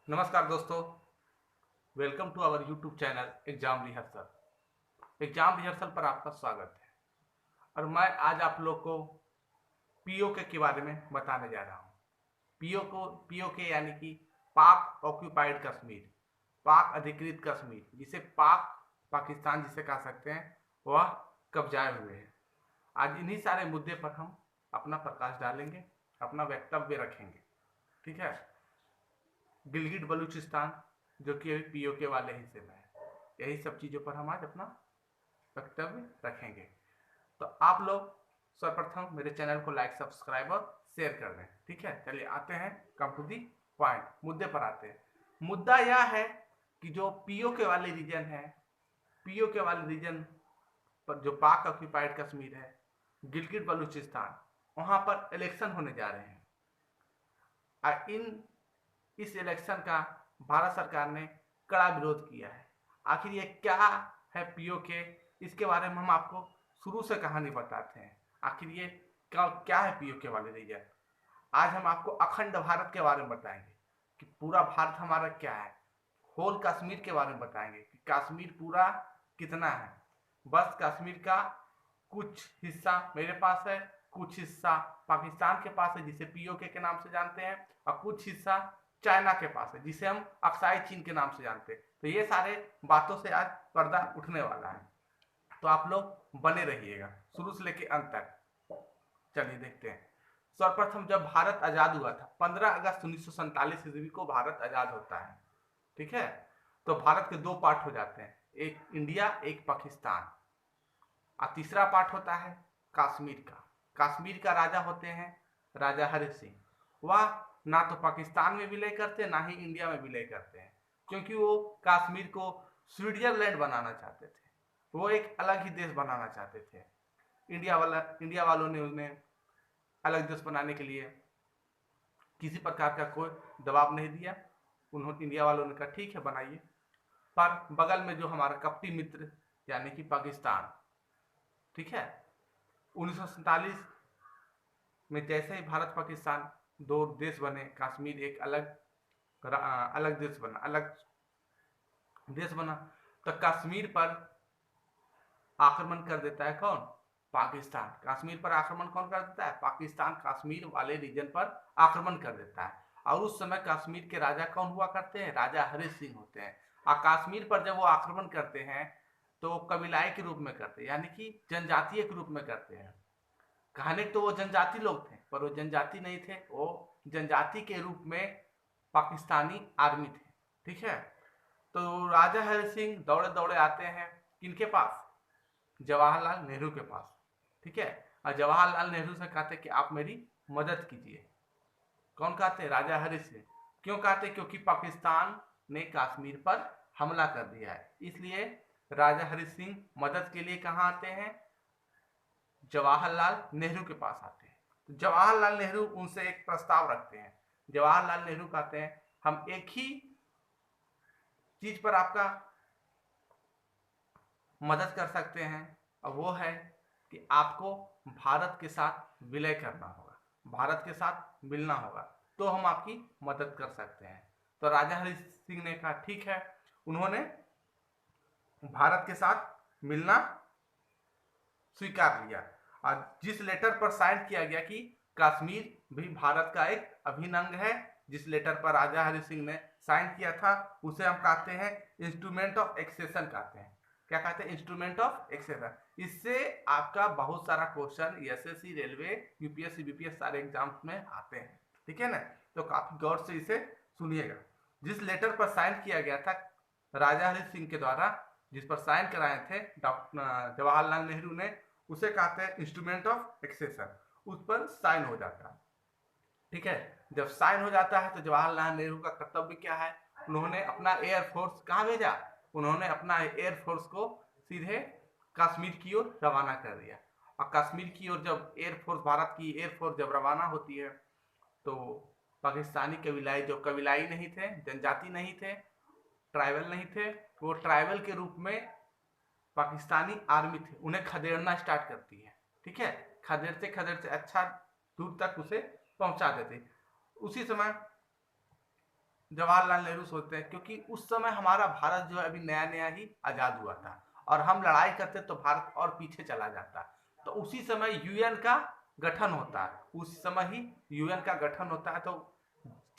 नमस्कार दोस्तों, welcome to our YouTube channel exam rehearsal. Exam rehearsal पर आपका स्वागत है और मैं आज आप लोग को पीओके के बारे में बताने जा रहा हूँ। पीओके यानी कि पाक ऑक्यूपाइड कश्मीर, पाक अधिकृत कश्मीर, जिसे पाकिस्तान जिसे कह सकते हैं, वह कब्जाए हुए है। आज इन्हीं सारे मुद्दे पर हम अपना प्रकाश डालेंगे, अपना वक्तव्य रखेंगे। ठीक है। गिलगिट बलूचिस्तान जो कि अभी पीओके वाले हिस्से में है, यही सब चीज़ों पर हम आज अपना वक्तव्य रखेंगे। तो आप लोग सर्वप्रथम मेरे चैनल को लाइक, सब्सक्राइब और शेयर कर दें। ठीक है, चलिए आते हैं कम टू दी पॉइंट, मुद्दे पर आते हैं। मुद्दा यह है कि जो पीओके वाले रीजन है, पीओके वाले रीजन पर जो पाक ऑक्यूपाइड कश्मीर है, गिलगिट बलूचिस्तान, वहाँ पर इलेक्शन होने जा रहे हैं। इस इलेक्शन का भारत सरकार ने कड़ा विरोध किया है। आखिर ये क्या है पीओके, इसके बारे में हम आपको शुरू से कहानी बताते हैं। आखिर ये क्या है पीओके वाले रीजन। आज हम आपको अखंड भारत के बारे में बताएंगे कि पूरा भारत हमारा क्या है। होल कश्मीर के बारे में बताएंगे कि कश्मीर पूरा कितना है। बस कश्मीर का कुछ हिस्सा मेरे पास है, कुछ हिस्सा पाकिस्तान के पास है जिसे पीओके के नाम से जानते हैं, और कुछ हिस्सा चाइना के पास है जिसे हम अक्साई चीन के नाम से जानते हैं। तो ये सारे बातों से आज पर्दा उठने वाला है, तो आप लोग बने रहिएगा शुरू से लेकर अंत तक। चलिए देखते हैं। सर्वप्रथम जब भारत आजाद हुआ था, 15 अगस्त 1947 ईस्वी को भारत आजाद होता है। ठीक है। तो भारत के दो पार्ट हो जाते हैं, एक इंडिया, एक पाकिस्तान। और तीसरा पार्ट होता है कश्मीर का। कश्मीर का राजा होते हैं राजा हरि सिंह। वह ना तो पाकिस्तान में विलय करते, ना ही इंडिया में विलय करते हैं, क्योंकि वो कश्मीर को स्विट्जरलैंड बनाना चाहते थे। वो एक अलग ही देश बनाना चाहते थे। इंडिया वालों ने उन्हें अलग देश बनाने के लिए किसी प्रकार का कोई दबाव नहीं दिया। उन्होंने, इंडिया वालों ने कहा ठीक है बनाइए। पर बगल में जो हमारा कपटी मित्र यानी कि पाकिस्तान, ठीक है, 1947 में जैसे ही भारत पाकिस्तान दो देश बने, कश्मीर एक अलग देश बना, अलग देश बना, तो कश्मीर पर आक्रमण कर देता है कौन? पाकिस्तान। कश्मीर पर आक्रमण कौन कर देता है? पाकिस्तान कश्मीर वाले रीजन पर आक्रमण कर देता है। और उस समय कश्मीर के राजा कौन हुआ करते हैं? राजा हरि सिंह होते हैं। और कश्मीर पर जब वो आक्रमण करते हैं तो कबीलाई के रूप में करते हैं, यानी कि जनजातीय के रूप में करते हैं। कहने तो वो जनजाति लोग थे, पर वो जनजाति नहीं थे, वो जनजाति के रूप में पाकिस्तानी आर्मी थे। ठीक है। तो राजा हरि सिंह दौड़े दौड़े आते हैं किनके पास? जवाहरलाल नेहरू के पास। ठीक है। और जवाहरलाल नेहरू से कहते कि आप मेरी मदद कीजिए। कौन कहते? राजा हरि सिंह। क्यों कहते? क्योंकि पाकिस्तान ने कश्मीर पर हमला कर दिया है, इसलिए राजा हरि सिंह मदद के लिए कहाँ आते हैं? जवाहरलाल नेहरू के पास आते हैं। तो जवाहरलाल नेहरू उनसे एक प्रस्ताव रखते हैं। जवाहरलाल नेहरू कहते हैं हम एक ही चीज पर आपका मदद कर सकते हैं, और वो है कि आपको भारत के साथ विलय करना होगा, भारत के साथ मिलना होगा, तो हम आपकी मदद कर सकते हैं। तो राजा हरि सिंह ने कहा ठीक है। उन्होंने भारत के साथ मिलना स्वीकार लिया, और जिस लेटर पर साइन किया गया कि कश्मीर भी भारत का एक अभिन्न अंग है, जिस लेटर पर राजा हरि सिंह ने साइन किया था, उसे हम कहते हैं इंस्ट्रूमेंट ऑफ एक्सेशन कहते हैं। क्या कहते हैं? Instrument of accession. इससे आपका बहुत सारा question SSC, railway, UPSC, BPS सारे एग्जाम्स में आते हैं। ठीक है ना, तो काफी गौर से इसे सुनिएगा। जिस लेटर पर साइन किया गया था राजा हरि सिंह के द्वारा, जिस पर साइन कराए थे डॉक्टर जवाहरलाल नेहरू ने, उसे कहते हैं इंस्ट्रूमेंट ऑफ एक्सेशन। उस पर साइन हो जाता है। ठीक है। जब साइन हो जाता है तो जवाहरलाल नेहरू का कर्तव्य क्या है? उन्होंने अपना एयरफोर्स कहाँ भेजा? उन्होंने अपना एयरफोर्स को सीधे कश्मीर की ओर रवाना कर दिया। और कश्मीर की ओर जब एयरफोर्स, भारत की एयरफोर्स जब रवाना होती है, तो पाकिस्तानी कबीलाई, जो कबीलाई नहीं थे, जनजाति नहीं थे, ट्राइबल नहीं थे, वो ट्राइबल के रूप में पाकिस्तानी आर्मी थे, उन्हें खदेड़ना स्टार्ट करती है। ठीक है। खदेड़ते खदेड़ते अच्छा दूर तक उसे पहुंचा देते। उसी समय जवाहरलाल नेहरू सोचते हैं, क्योंकि उस समय हमारा भारत जो है अभी नया नया ही आज़ाद हुआ था और हम लड़ाई करते तो भारत और पीछे चला जाता। तो उसी समय यूएन का गठन होता है, उस समय ही यूएन का गठन होता है। तो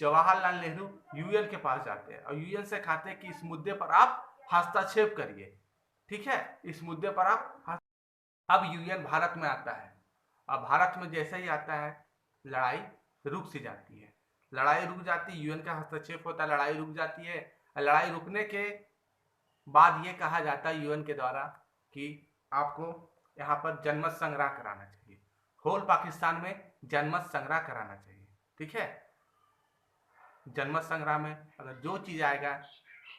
जवाहरलाल नेहरू यूएन के पास जाते हैं और यूएन से कहते हैं कि इस मुद्दे पर आप हस्तक्षेप करिए, ठीक है, इस मुद्दे पर आप। अब यूएन भारत में आता है, अब भारत में जैसे ही आता है लड़ाई रुक सी जाती है, लड़ाई रुक जाती है, यूएन का हस्तक्षेप होता है, लड़ाई रुक जाती है। लड़ाई रुकने के बाद ये कहा जाता है यूएन के द्वारा कि आपको यहाँ पर जनमत संग्रह कराना चाहिए, होल पाकिस्तान में जनमत संग्रह कराना चाहिए, ठीक है। जनमत संग्रह में अगर जो चीज़ आएगा,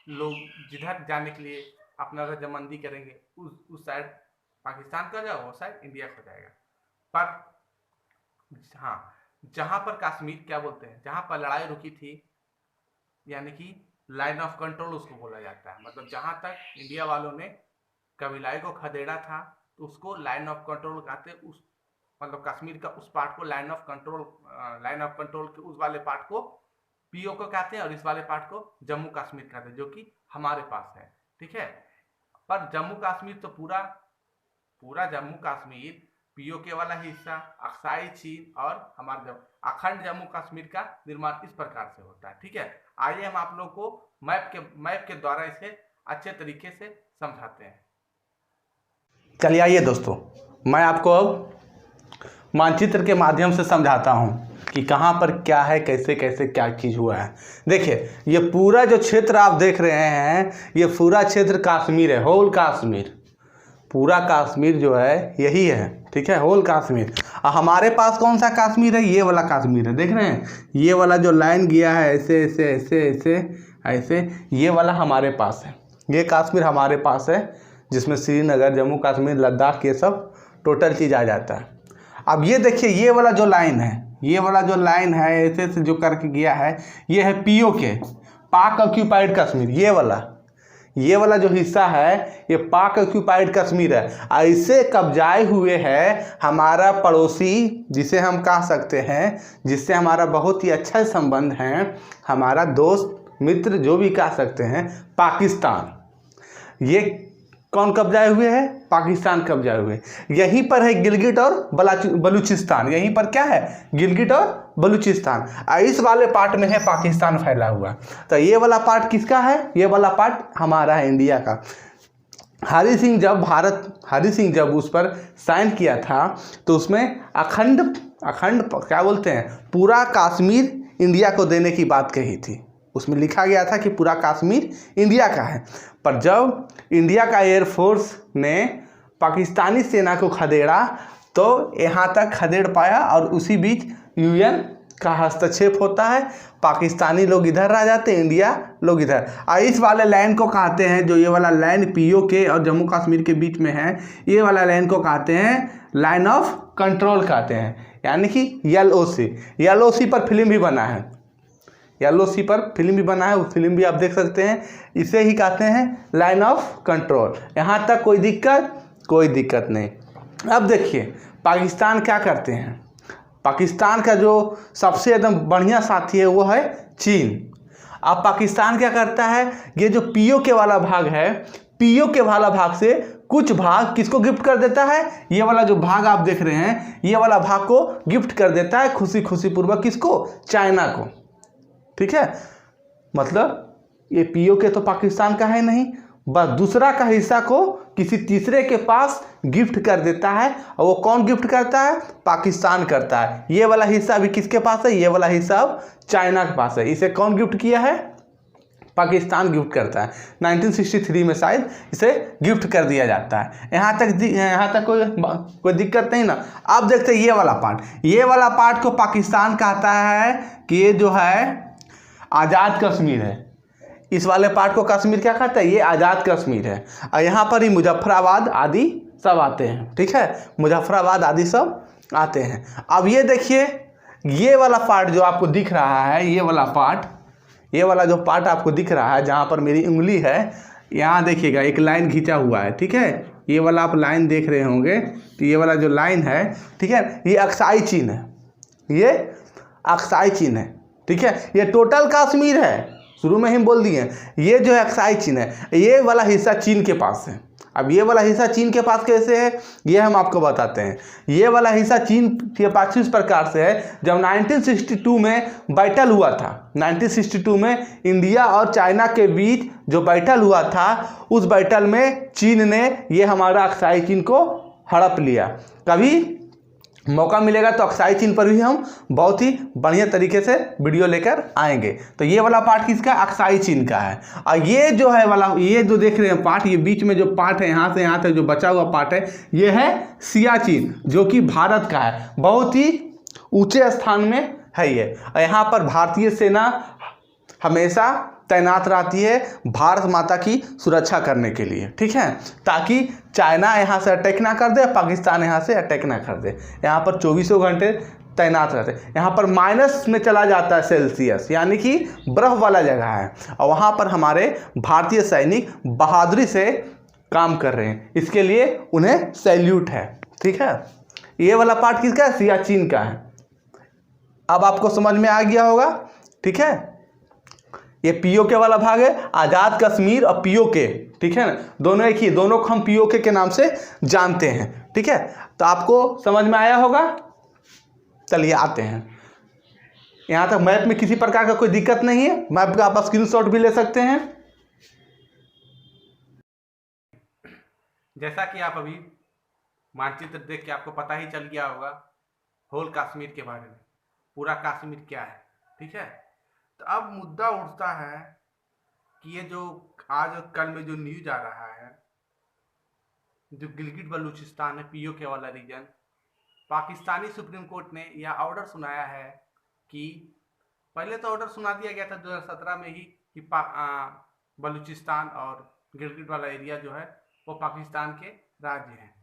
लोग जिधर जाने के लिए अपना रजामंदी करेंगे, उस साइड पाकिस्तान का जाएगा, वो साइड इंडिया का जाएगा। पर हाँ, जहाँ पर कश्मीर क्या बोलते हैं, जहाँ पर लड़ाई रुकी थी, यानी कि लाइन ऑफ कंट्रोल उसको बोला जाता है। मतलब जहाँ तक इंडिया वालों ने कबीलाई को खदेड़ा था तो उसको लाइन ऑफ कंट्रोल कहते, उस मतलब कश्मीर का उस पार्ट को लाइन ऑफ कंट्रोल के उस वाले पार्ट को पीओ को कहते हैं और इस वाले पार्ट को जम्मू कश्मीर कहते हैं, जो कि हमारे पास है, ठीक है। पर जम्मू कश्मीर तो पूरा जम्मू कश्मीर पीओके वाला हिस्सा, अक्साई चीन और हमारा अखंड जम्मू कश्मीर का निर्माण इस प्रकार से होता है, ठीक है। आइए हम आप लोग को मैप के द्वारा इसे अच्छे तरीके से समझाते हैं। चलिए आइए दोस्तों, मैं आपको अब मानचित्र के माध्यम से समझाता हूँ कि कहाँ पर क्या है, कैसे कैसे क्या चीज़ हुआ है। देखिए, ये पूरा जो क्षेत्र आप देख रहे हैं, ये पूरा क्षेत्र कश्मीर है, होल कश्मीर, पूरा कश्मीर जो है यही है, ठीक है, होल कश्मीर। हमारे पास कौन सा कश्मीर है, ये वाला कश्मीर है, देख रहे हैं, ये वाला जो लाइन गया है ऐसे ऐसे ऐसे ऐसे ऐसे, ये वाला हमारे पास है, ये कश्मीर हमारे पास है, जिसमें श्रीनगर, जम्मू कश्मीर, लद्दाख, ये सब टोटल चीज़ आ जाता है। अब ये देखिए, ये वाला जो लाइन है, ये वाला जो लाइन है ऐसे ऐसे जो करके गया है, ये है पीओके, पाक ऑक्यूपाइड कश्मीर। ये वाला जो हिस्सा है ये पाक ऑक्यूपाइड कश्मीर है। ऐसे कब्जाए हुए है हमारा पड़ोसी, जिसे हम कह सकते हैं, जिससे हमारा बहुत ही अच्छा संबंध है, हमारा दोस्त मित्र जो भी कह सकते हैं, पाकिस्तान। ये कौन कब्जाए हुए है, पाकिस्तान कब्जाए हुए। यहीं पर है गिलगिट और बलूचिस्तान, यहीं पर क्या है, गिलगिट और बलूचिस्तान। इस वाले पार्ट में है पाकिस्तान फैला हुआ। तो ये वाला पार्ट किसका है, ये वाला पार्ट हमारा है, इंडिया का। हरि सिंह जब उस पर साइन किया था तो उसमें अखंड क्या बोलते हैं, पूरा कश्मीर इंडिया को देने की बात कही थी। उसमें लिखा गया था कि पूरा कश्मीर इंडिया का है। पर जब इंडिया का एयरफोर्स ने पाकिस्तानी सेना को खदेड़ा तो यहाँ तक खदेड़ पाया और उसी बीच यूएन का हस्तक्षेप होता है, पाकिस्तानी लोग इधर आ जाते हैं, इंडिया लोग इधर। इस वाले लाइन को कहते हैं, जो ये वाला लाइन पीओके और जम्मू कश्मीर के बीच में है, ये वाला लाइन को कहते हैं लाइन ऑफ कंट्रोल कहते हैं, यानी कि एलओसी पर फिल्म भी बना है, एलओसी पर फिल्म भी बना है, वो फिल्म भी आप देख सकते हैं। इसे ही कहते हैं लाइन ऑफ कंट्रोल। यहाँ तक कोई दिक्कत नहीं। अब देखिए पाकिस्तान क्या करते हैं, पाकिस्तान का जो सबसे एकदम बढ़िया साथी है वो है चीन। अब पाकिस्तान क्या करता है, ये जो पीओके वाला भाग है, पीओके वाला भाग से कुछ भाग किसको गिफ्ट कर देता है, ये वाला जो भाग आप देख रहे हैं, ये वाला भाग को गिफ्ट कर देता है खुशी पूर्वक, किसको, चाइना को, ठीक है। मतलब ये पीओके तो पाकिस्तान का है नहीं, बस दूसरा का हिस्सा को किसी तीसरे के पास गिफ्ट कर देता है। और वो कौन गिफ्ट करता है, पाकिस्तान करता है। ये वाला हिस्सा अभी किसके पास है, ये वाला हिस्सा अब चाइना के पास है। इसे कौन गिफ्ट किया है, पाकिस्तान गिफ्ट करता है। 1963 में शायद इसे गिफ्ट कर दिया जाता है। यहाँ तक कोई दिक्कत नहीं ना। अब देखते हैं ये वाला पार्ट को पाकिस्तान कहता है कि ये जो है आज़ाद कश्मीर है। इस वाले पार्ट को कश्मीर क्या कहता है, ये आज़ाद कश्मीर है। और यहाँ पर ही मुजफ्फराबाद आदि सब आते हैं, ठीक है, मुजफ्फराबाद आदि सब आते हैं। अब ये देखिए, ये वाला पार्ट जो आपको दिख रहा है, ये वाला जो पार्ट आपको दिख रहा है, जहाँ पर मेरी उंगली है, यहाँ देखिएगा एक लाइन खींचा हुआ है, ठीक है। ये वाला आप लाइन देख रहे होंगे, तो ये वाला जो लाइन है, ठीक है, ये अक्साई चीन है, ठीक है। ये टोटल कश्मीर है, शुरू में ही बोल दिए, ये जो है अक्साई चीन है, ये वाला हिस्सा चीन के पास है। अब ये वाला हिस्सा चीन के पास कैसे है ये हम आपको बताते हैं। ये वाला हिस्सा चीन के पास इस प्रकार से है, जब 1962 में बैटल हुआ था, 1962 में इंडिया और चाइना के बीच जो बैटल हुआ था, उस बैटल में चीन ने ये हमारा अक्साई चीन को हड़प लिया। कभी मौका मिलेगा तो अक्साई चीन पर भी हम बहुत ही बढ़िया तरीके से वीडियो लेकर आएंगे। तो ये वाला पार्ट किसका, अक्साई चीन का है। और ये जो है वाला, ये जो देख रहे हैं पार्ट, ये बीच में जो पार्ट है यहाँ से यहाँ तक जो बचा हुआ पार्ट है, ये है सियाचिन, जो कि भारत का है, बहुत ही ऊंचे स्थान में है ये। और यहाँ पर भारतीय सेना हमेशा तैनात रहती है भारत माता की सुरक्षा करने के लिए, ठीक है, ताकि चाइना यहाँ से अटैक ना कर दे, पाकिस्तान यहाँ से अटैक ना कर दे। यहाँ पर 24 घंटे तैनात रहते हैं। यहाँ पर माइनस में चला जाता है सेल्सियस, यानी कि बर्फ वाला जगह है, और वहाँ पर हमारे भारतीय सैनिक बहादुरी से काम कर रहे हैं, इसके लिए उन्हें सैल्यूट है, ठीक है। ये वाला पार्ट किसका है, सियाचिन का है। अब आपको समझ में आ गया होगा, ठीक है। ये पीओके वाला भाग है, आज़ाद कश्मीर और पीओके, ठीक है ना, दोनों एक ही, दोनों को हम पीओके के नाम से जानते हैं, ठीक है। तो आपको समझ में आया होगा। चलिए आते हैं, यहाँ तक मैप में किसी प्रकार का कोई दिक्कत नहीं है, मैप का आप स्क्रीनशॉट भी ले सकते हैं। जैसा कि आप अभी मानचित्र देख के आपको पता ही चल गया होगा होल कश्मीर के बारे में, पूरा कश्मीर क्या है, ठीक है। तो अब मुद्दा उठता है कि ये जो आज और कल में जो न्यूज आ रहा है, जो गिलगिट बलूचिस्तान है, पीओके वाला रीजन, पाकिस्तानी सुप्रीम कोर्ट ने यह ऑर्डर सुनाया है कि पहले तो ऑर्डर सुना दिया गया था 2017 में ही कि बलूचिस्तान और गिलगिट वाला एरिया जो है वो पाकिस्तान के राज्य हैं।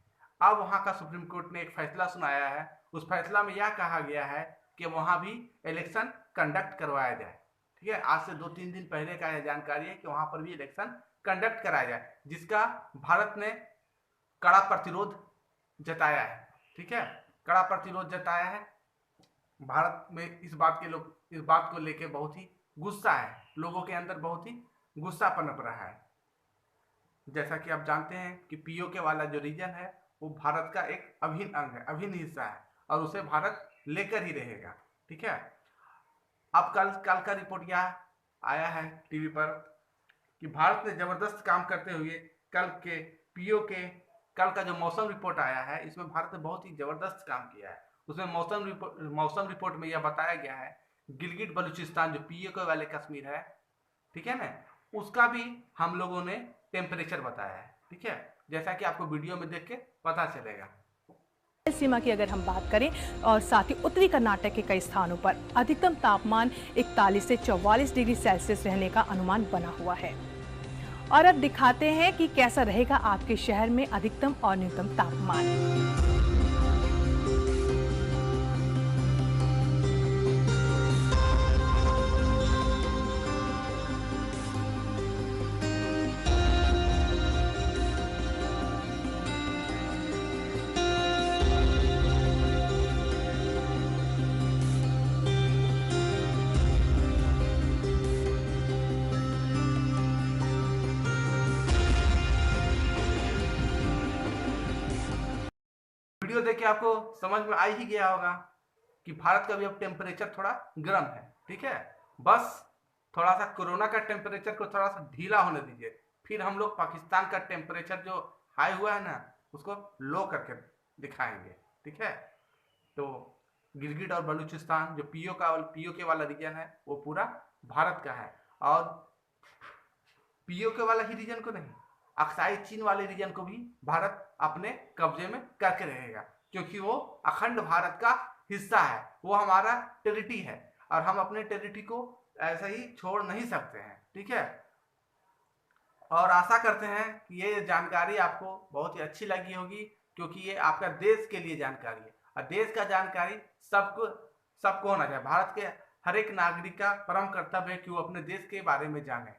अब वहाँ का सुप्रीम कोर्ट ने एक फैसला सुनाया है। उस फैसला में यह कहा गया है कि वहाँ भी इलेक्शन कंडक्ट करवाया जाए, ठीक है। आज से 2-3 दिन पहले का यह जानकारी है कि वहाँ पर भी इलेक्शन कंडक्ट कराया जाए, जिसका भारत ने कड़ा प्रतिरोध जताया है, ठीक है, कड़ा प्रतिरोध जताया है। भारत में इस बात को लेके बहुत ही गुस्सा है, लोगों के अंदर बहुत ही गुस्सा पनप रहा है। जैसा कि आप जानते हैं कि पीओके वाला जो रीजन है वो भारत का एक अभिन्न अंग है, अभिन्न हिस्सा है, और उसे भारत लेकर ही रहेगा, ठीक है। अब कल का रिपोर्ट यह आया है टीवी पर कि भारत ने जबरदस्त काम करते हुए कल का जो मौसम रिपोर्ट आया है, इसमें भारत ने बहुत ही जबरदस्त काम किया है। उसमें मौसम रिपोर्ट में यह बताया गया है गिलगिट बलूचिस्तान जो पीओके वाले कश्मीर है, ठीक है ना, उसका भी हम लोगों ने टेम्परेचर बताया है, ठीक है, जैसा कि आपको वीडियो में देख के पता चलेगा। सीमा की अगर हम बात करें और साथ ही उत्तरी कर्नाटक के कई स्थानों पर अधिकतम तापमान 41 से 44 डिग्री सेल्सियस रहने का अनुमान बना हुआ है। और अब दिखाते हैं कि कैसा रहेगा आपके शहर में अधिकतम और न्यूनतम तापमान। वीडियो देख के आपको समझ में आ ही गया होगा कि भारत का भी अब टेम्परेचर थोड़ा गर्म है, ठीक है। बस थोड़ा सा कोरोना का टेम्परेचर को थोड़ा सा ढीला होने दीजिए, फिर हम लोग पाकिस्तान का टेम्परेचर जो हाई हुआ है ना उसको लो करके दिखाएंगे, ठीक है। तो गिलगिट और बलूचिस्तान जो पीओके वाला रीजन है वो पूरा भारत का है, और पीओके वाला ही रीजन को नहीं, अक्साई चीन वाले रीजन को भी भारत अपने कब्जे में करके रहेगा, क्योंकि वो अखंड भारत का हिस्सा है, वो हमारा टेरिटरी है, और हम अपने टेरिटरी को ऐसे ही छोड़ नहीं सकते हैं, ठीक है। और आशा करते हैं कि ये जानकारी आपको बहुत ही अच्छी लगी होगी, क्योंकि ये आपका देश के लिए जानकारी है, और देश का जानकारी सबको होना चाहिए। भारत के हर एक नागरिक का परम कर्तव्य है कि वो अपने देश के बारे में जाने।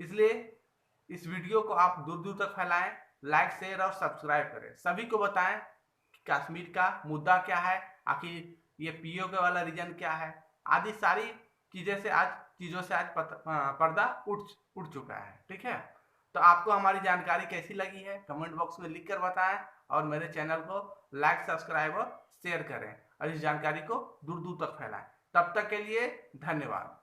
इसलिए इस वीडियो को आप दूर दूर तक फैलाएं, लाइक शेयर और सब्सक्राइब करें, सभी को बताएं कि कश्मीर का मुद्दा क्या है, आखिर ये पीओके वाला रीजन क्या है, आदि सारी चीज़ें से आज चीज़ों से आज पर्दा उठ चुका है। ठीक है, तो आपको हमारी जानकारी कैसी लगी है कमेंट बॉक्स में लिख कर बताएं, और मेरे चैनल को लाइक, सब्सक्राइब और शेयर करें, और इस जानकारी को दूर दूर तक फैलाएं। तब तक के लिए धन्यवाद।